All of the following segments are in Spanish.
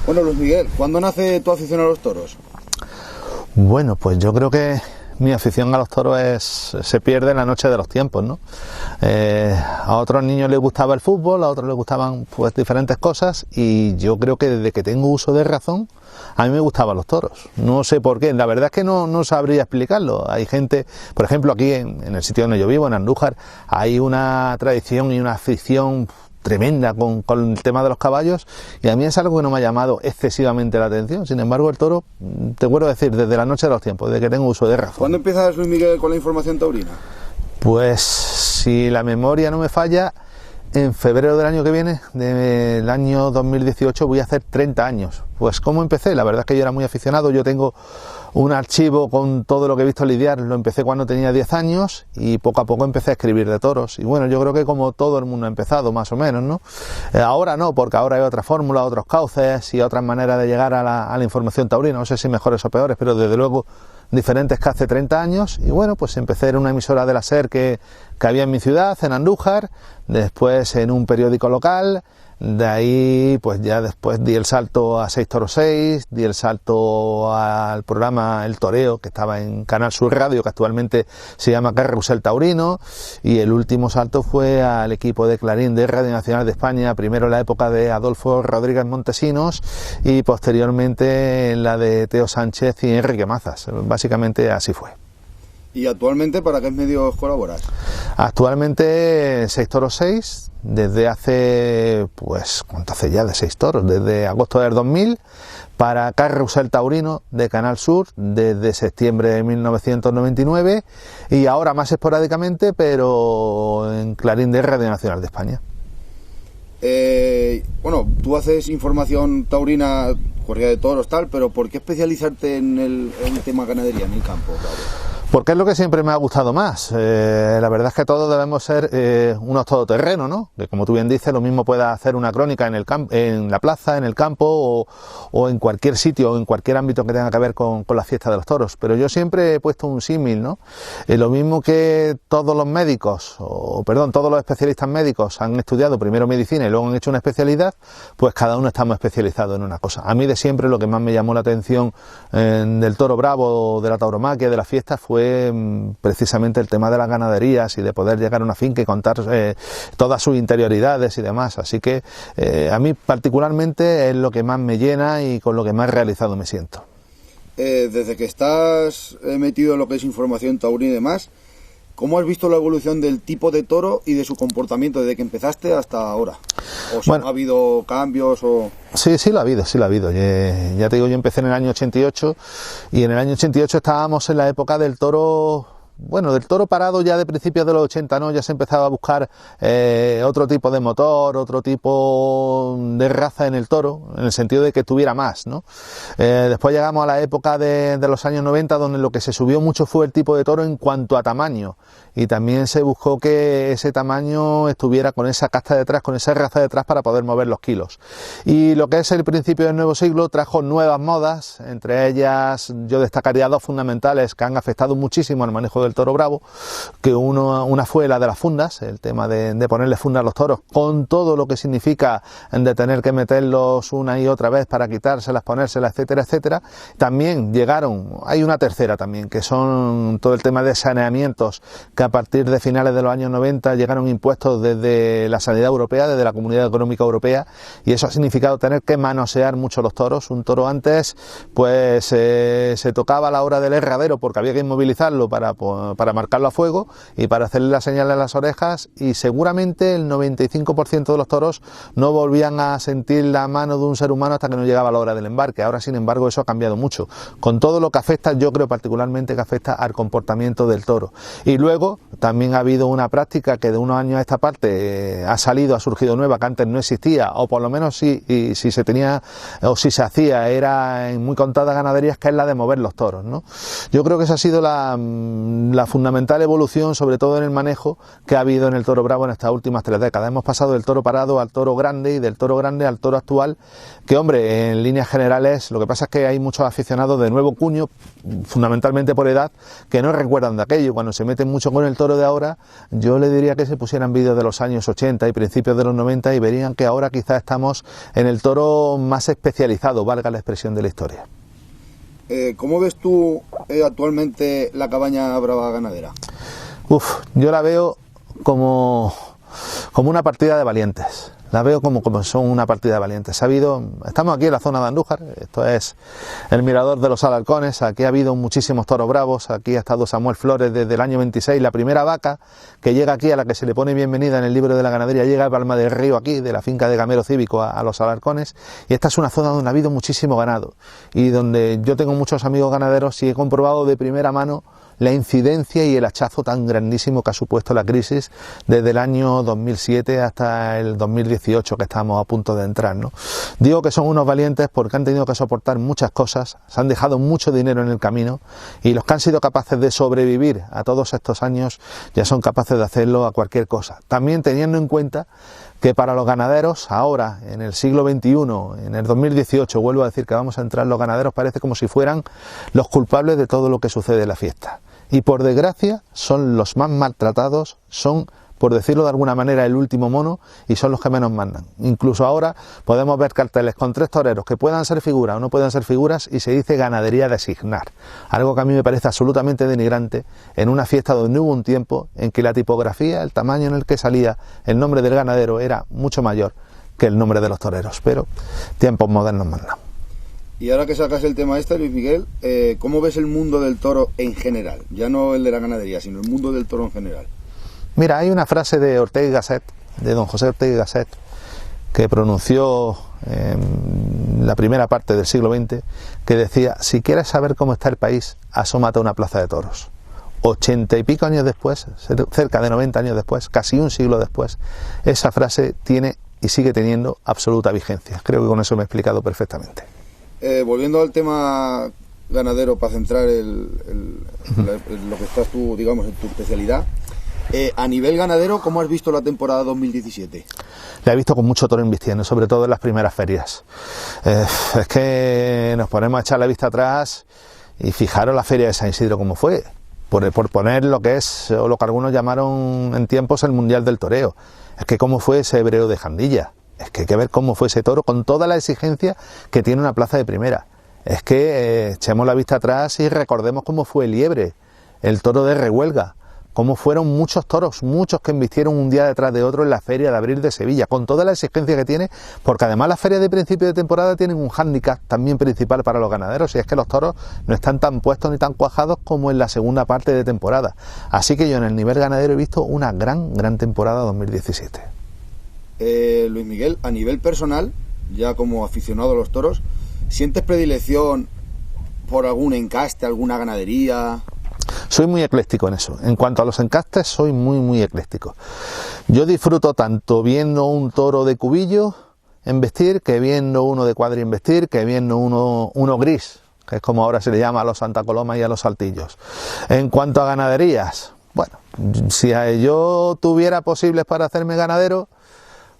Bueno, Luis Miguel, ¿cuándo nace tu afición a los toros? Bueno, pues yo creo que mi afición a los toros se pierde en la noche de los tiempos, ¿no? A otros niños les gustaba el fútbol, a otros les gustaban pues diferentes cosas, y yo creo que desde que tengo uso de razón, a mí me gustaban los toros. No sé por qué, la verdad es que no sabría explicarlo. Hay gente, por ejemplo, aquí en el sitio donde yo vivo, en Andújar, hay una tradición y una afición tremenda con el tema de los caballos, y a mí es algo que no me ha llamado excesivamente la atención. Sin embargo, el toro, te puedo decir, desde la noche de los tiempos, desde que tengo uso de razón. ¿Cuándo empiezas, Luis Miguel, con la información taurina? Pues si la memoria no me falla, en febrero del año que viene, del año 2018, voy a hacer 30 años. Pues ¿cómo empecé? La verdad es que yo era muy aficionado. Yo tengo un archivo con todo lo que he visto lidiar. Lo empecé cuando tenía 10 años y poco a poco empecé a escribir de toros. Y bueno, yo creo que como todo el mundo ha empezado, más o menos, ¿no? Ahora no, porque ahora hay otra fórmula, otros cauces y otras maneras de llegar a la información taurina. No sé si mejores o peores, pero desde luego diferentes que hace 30 años. Y bueno, pues empecé en una emisora de la SER que había en mi ciudad, en Andújar, después en un periódico local. De ahí, pues ya después di el salto a 6 Toros 6, di el salto al programa El Toreo, que estaba en Canal Sur Radio, que actualmente se llama Carrusel Taurino, y el último salto fue al equipo de Clarín de Radio Nacional de España, primero en la época de Adolfo Rodríguez Montesinos y posteriormente en la de Teo Sánchez y Enrique Mazas. Básicamente así fue. ¿Y actualmente para qué medios colaboras? Actualmente 6 Toros 6, desde hace, pues, ¿cuánto hace ya de 6 Toros? Desde agosto del 2000, para Carrusel Taurino de Canal Sur, desde septiembre de 1999, y ahora más esporádicamente, pero en Clarín de Radio Nacional de España. Bueno, tú haces información taurina, corrida de toros, tal, pero ¿por qué especializarte en el tema ganadería, en el campo? Claro. Porque es lo que siempre me ha gustado más. La verdad es que todos debemos ser unos todoterrenos, ¿no? Que como tú bien dices, lo mismo pueda hacer una crónica en la plaza, en el campo o en cualquier sitio o en cualquier ámbito que tenga que ver con la fiesta de los toros. Pero yo siempre he puesto un símil, ¿no? Lo mismo que todos los médicos, todos los especialistas médicos han estudiado primero medicina y luego han hecho una especialidad, pues cada uno estamos especializados en una cosa. A mí de siempre lo que más me llamó la atención del toro bravo, de la tauromaquia, de la fiesta, fue precisamente el tema de las ganaderías y de poder llegar a una finca y contar todas sus interioridades y demás. Así que a mí particularmente es lo que más me llena y con lo que más realizado me siento. Desde que estás metido en lo que es información taurina y demás, ¿cómo has visto la evolución del tipo de toro y de su comportamiento desde que empezaste hasta ahora? ¿O si no ha habido cambios o...? Sí lo ha habido. Ya te digo, yo empecé en el año 88 y en el año 88 estábamos en la época del toro... Bueno, del toro parado ya de principios de los 80, ¿no? Ya se empezaba a buscar otro tipo de motor, otro tipo de raza en el toro, en el sentido de que tuviera más, ¿no? Después llegamos a la época de los años 90, donde lo que se subió mucho fue el tipo de toro en cuanto a tamaño, y también se buscó que ese tamaño estuviera con esa casta detrás, con esa raza detrás para poder mover los kilos. Y lo que es el principio del nuevo siglo trajo nuevas modas, entre ellas yo destacaría dos fundamentales que han afectado muchísimo al manejo del toro bravo, que una fue la de las fundas, el tema de ponerle fundas a los toros, con todo lo que significa de tener que meterlos una y otra vez para quitárselas, ponérselas, etcétera, etcétera. También hay una tercera también, que son todo el tema de saneamientos, que a partir de finales de los años 90 llegaron impuestos desde la sanidad europea, desde la Comunidad Económica Europea, y eso ha significado tener que manosear mucho los toros. Un toro antes pues se tocaba a la hora del herradero porque había que inmovilizarlo para marcarlo a fuego y para hacerle la señal en las orejas, y seguramente el 95% de los toros no volvían a sentir la mano de un ser humano hasta que no llegaba la hora del embarque. Ahora, sin embargo, eso ha cambiado mucho, con todo lo que afecta, yo creo particularmente que afecta al comportamiento del toro. Y luego también ha habido una práctica que de unos años a esta parte ha surgido nueva, que antes no existía, o por lo menos si se tenía o si se hacía era en muy contadas ganaderías, que es la de mover los toros, ¿no? Yo creo que esa ha sido la fundamental evolución, sobre todo en el manejo, que ha habido en el toro bravo en estas últimas 3 décadas. Hemos pasado del toro parado al toro grande, y del toro grande al toro actual, que hombre, en líneas generales, lo que pasa es que hay muchos aficionados de nuevo cuño, fundamentalmente por edad, que no recuerdan de aquello. Cuando se meten mucho con con el toro de ahora, yo le diría que se pusieran vídeos de los años 80 y principios de los 90 y verían que ahora quizás estamos en el toro más especializado, valga la expresión de la historia. ¿Cómo ves tú actualmente la cabaña brava ganadera? Yo la veo como una partida de valientes. La veo como son una partida de valientes. Estamos aquí en la zona de Andújar, esto es el mirador de los Alarcones, aquí ha habido muchísimos toros bravos, aquí ha estado Samuel Flores desde el año 26, la primera vaca que llega aquí, a la que se le pone bienvenida en el libro de la ganadería, llega a Palma del Río aquí, de la finca de Gamero Cívico a los Alarcones, y esta es una zona donde ha habido muchísimo ganado, y donde yo tengo muchos amigos ganaderos y he comprobado de primera mano la incidencia y el hachazo tan grandísimo que ha supuesto la crisis desde el año 2007 hasta el 2018 que estamos a punto de entrar, ¿no? Digo que son unos valientes porque han tenido que soportar muchas cosas, se han dejado mucho dinero en el camino y los que han sido capaces de sobrevivir a todos estos años ya son capaces de hacerlo a cualquier cosa. También teniendo en cuenta que para los ganaderos ahora, en el siglo XXI, en el 2018, vuelvo a decir que vamos a entrar, los ganaderos parece como si fueran los culpables de todo lo que sucede en la fiesta. Y por desgracia son los más maltratados, son, por decirlo de alguna manera, el último mono y son los que menos mandan. Incluso ahora podemos ver carteles con 3 toreros que puedan ser figuras o no puedan ser figuras y se dice ganadería designar. Algo que a mí me parece absolutamente denigrante en una fiesta donde hubo un tiempo en que la tipografía, el tamaño en el que salía el nombre del ganadero era mucho mayor que el nombre de los toreros, pero tiempos modernos mandan. Y ahora que sacas el tema Luis Miguel, ¿cómo ves el mundo del toro en general? Ya no el de la ganadería, sino el mundo del toro en general. Mira, hay una frase de Ortega y Gasset, de don José Ortega y Gasset, que pronunció en la primera parte del siglo XX, que decía: si quieres saber cómo está el país, asómate a una plaza de toros. 80 y pico años después, cerca de 90 años después, casi un siglo después, esa frase tiene y sigue teniendo absoluta vigencia. Creo que con eso me he explicado perfectamente. Volviendo al tema ganadero, para centrar lo que estás tú, digamos, en tu especialidad, a nivel ganadero, ¿cómo has visto la temporada 2017? La he visto con mucho toro invistiendo, sobre todo en las primeras ferias. Es que nos ponemos a echar la vista atrás y fijaros la feria de San Isidro cómo fue, por poner lo que es, o lo que algunos llamaron en tiempos el Mundial del Toreo. Es que cómo fue ese hebreo de Jandilla. Es que hay que ver cómo fue ese toro con toda la exigencia que tiene una plaza de primera. Es que echemos la vista atrás y recordemos cómo fue el Liebre, el toro de Rehuelga, cómo fueron muchos toros, muchos que embistieron un día detrás de otro en la feria de abril de Sevilla, con toda la exigencia que tiene, porque además las ferias de principio de temporada tienen un hándicap también principal para los ganaderos, y es que los toros no están tan puestos ni tan cuajados como en la segunda parte de temporada. Así que yo en el nivel ganadero he visto una gran temporada 2017. Luis Miguel, a nivel personal, ya como aficionado a los toros, ¿sientes predilección por algún encaste, alguna ganadería? Soy muy ecléctico en eso. En cuanto a los encastes, soy muy ecléctico. Yo disfruto tanto viendo un toro de cubillo embestir, que viendo uno de cuadri embestir, que viendo uno gris, que es como ahora se le llama a los Santa Coloma y a los Saltillos. En cuanto a ganaderías, bueno, si yo tuviera posibles para hacerme ganadero,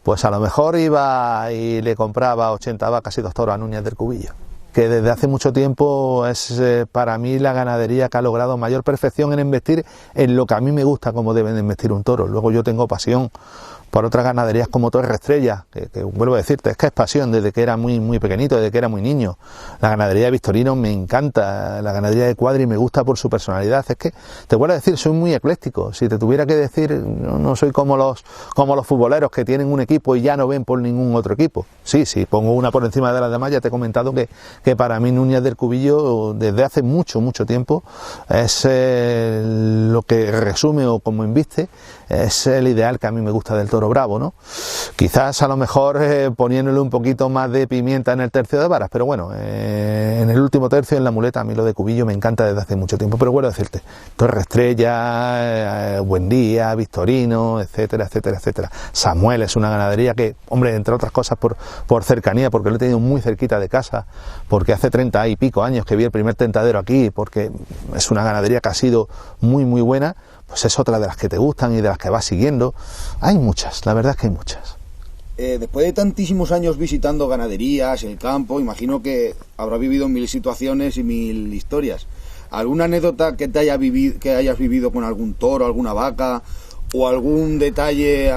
pues a lo mejor iba y le compraba 80 vacas y 2 toros a Núñez del Cubillo, que desde hace mucho tiempo es para mí la ganadería que ha logrado mayor perfección en embestir en lo que a mí me gusta como deben de embestir un toro. Luego yo tengo pasión por otras ganaderías como Torre Estrella, que vuelvo a decirte, es que es pasión desde que era muy pequeñito, desde que era muy niño. La ganadería de Victorino me encanta, la ganadería de Cuadri me gusta por su personalidad. Es que, te vuelvo a decir, soy muy ecléctico. Si te tuviera que decir, no soy como los futboleros que tienen un equipo y ya no ven por ningún otro equipo. Sí, pongo una por encima de las demás, ya te he comentado que para mí Núñez del Cubillo, desde hace mucho tiempo, es lo que resume o como embiste, es el ideal que a mí me gusta del toro bravo, ¿no? Quizás a lo mejor poniéndole un poquito más de pimienta en el tercio de varas, pero bueno, en el último tercio, en la muleta, a mí lo de Cubillo me encanta desde hace mucho tiempo. Pero vuelvo a decirte, Torre Estrella, Buendía, Victorino, etcétera. Samuel es una ganadería que, hombre, entre otras cosas por cercanía, porque lo he tenido muy cerquita de casa, porque hace 30 y pico años que vi el primer tentadero aquí, porque es una ganadería que ha sido muy buena. Pues es otra de las que te gustan y de las que vas siguiendo. Hay muchas, la verdad es que hay muchas. después de tantísimos años visitando ganaderías, el campo, imagino que habrá vivido mil situaciones y mil historias. ¿Alguna anécdota que hayas vivido con algún toro, alguna vaca, o algún detalle,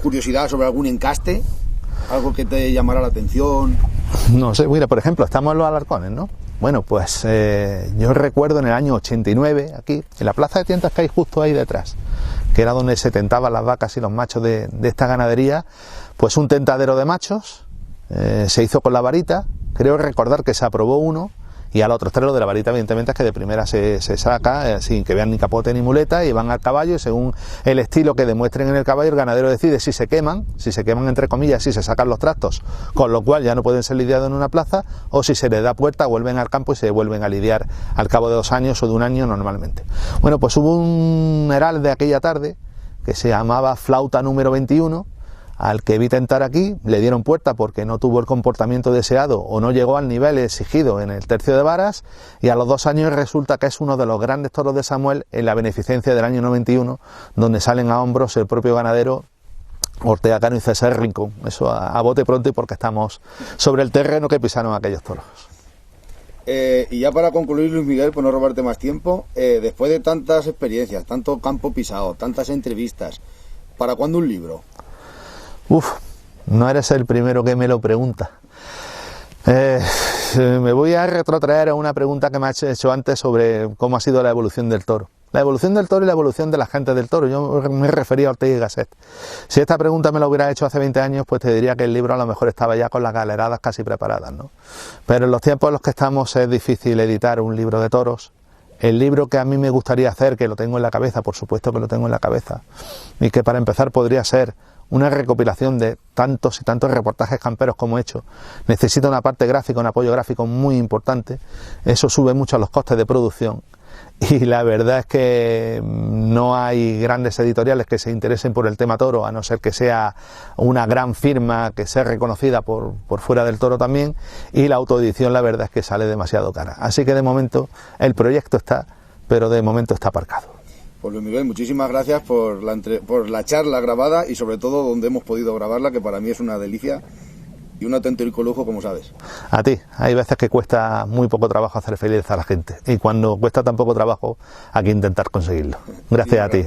curiosidad sobre algún encaste? ¿Algo que te llamará la atención? No sé, mira, por ejemplo, estamos en los Alarcones, ¿no? Bueno, pues yo recuerdo en el año 89, aquí, en la plaza de tiendas que hay justo ahí detrás, que era donde se tentaban las vacas y los machos de esta ganadería, pues un tentadero de machos, se hizo con la varita, creo recordar que se aprobó uno, y al otro extremo de la varita, evidentemente, es que de primera se saca, sin que vean ni capote ni muleta, y van al caballo, y según el estilo que demuestren en el caballo, el ganadero decide si se queman entre comillas, si se sacan los trastos, con lo cual ya no pueden ser lidiados en una plaza, o si se les da puerta, vuelven al campo y se vuelven a lidiar al cabo de 2 años o de 1 año normalmente. Bueno, pues hubo un heralde aquella tarde, que se llamaba Flauta número 21, al que vi tentar aquí, le dieron puerta porque no tuvo el comportamiento deseado o no llegó al nivel exigido en el tercio de varas, y a los 2 años resulta que es uno de los grandes toros de Samuel en la beneficencia del año 91, donde salen a hombros el propio ganadero Ortega Cano y César Rincón. Eso a bote pronto, y porque estamos sobre el terreno que pisaron aquellos toros. Y ya para concluir, Luis Miguel, por no robarte más tiempo, después de tantas experiencias, tanto campo pisado, tantas entrevistas, ¿para cuándo un libro? No eres el primero que me lo pregunta. Me voy a retrotraer a una pregunta que me has hecho antes sobre cómo ha sido la evolución del toro. La evolución del toro y la evolución de la gente del toro. Yo me refería a Ortega y Gasset. Si esta pregunta me la hubiera hecho hace 20 años, pues te diría que el libro a lo mejor estaba ya con las galeradas casi preparadas, ¿no? Pero en los tiempos en los que estamos es difícil editar un libro de toros. El libro que a mí me gustaría hacer, que lo tengo en la cabeza, por supuesto que lo tengo en la cabeza, y que para empezar podría ser una recopilación de tantos y tantos reportajes camperos como he hecho, necesita una parte gráfica, un apoyo gráfico muy importante. Eso sube mucho a los costes de producción, y la verdad es que no hay grandes editoriales que se interesen por el tema toro, a no ser que sea una gran firma que sea reconocida por fuera del toro también, y la autoedición la verdad es que sale demasiado cara. Así que de momento el proyecto está, pero de momento está aparcado. Pues Luis Miguel, muchísimas gracias por la charla grabada, y sobre todo donde hemos podido grabarla, que para mí es una delicia y un auténtico lujo, como sabes. A ti, hay veces que cuesta muy poco trabajo hacer feliz a la gente, y cuando cuesta tan poco trabajo hay que intentar conseguirlo. Gracias a ti.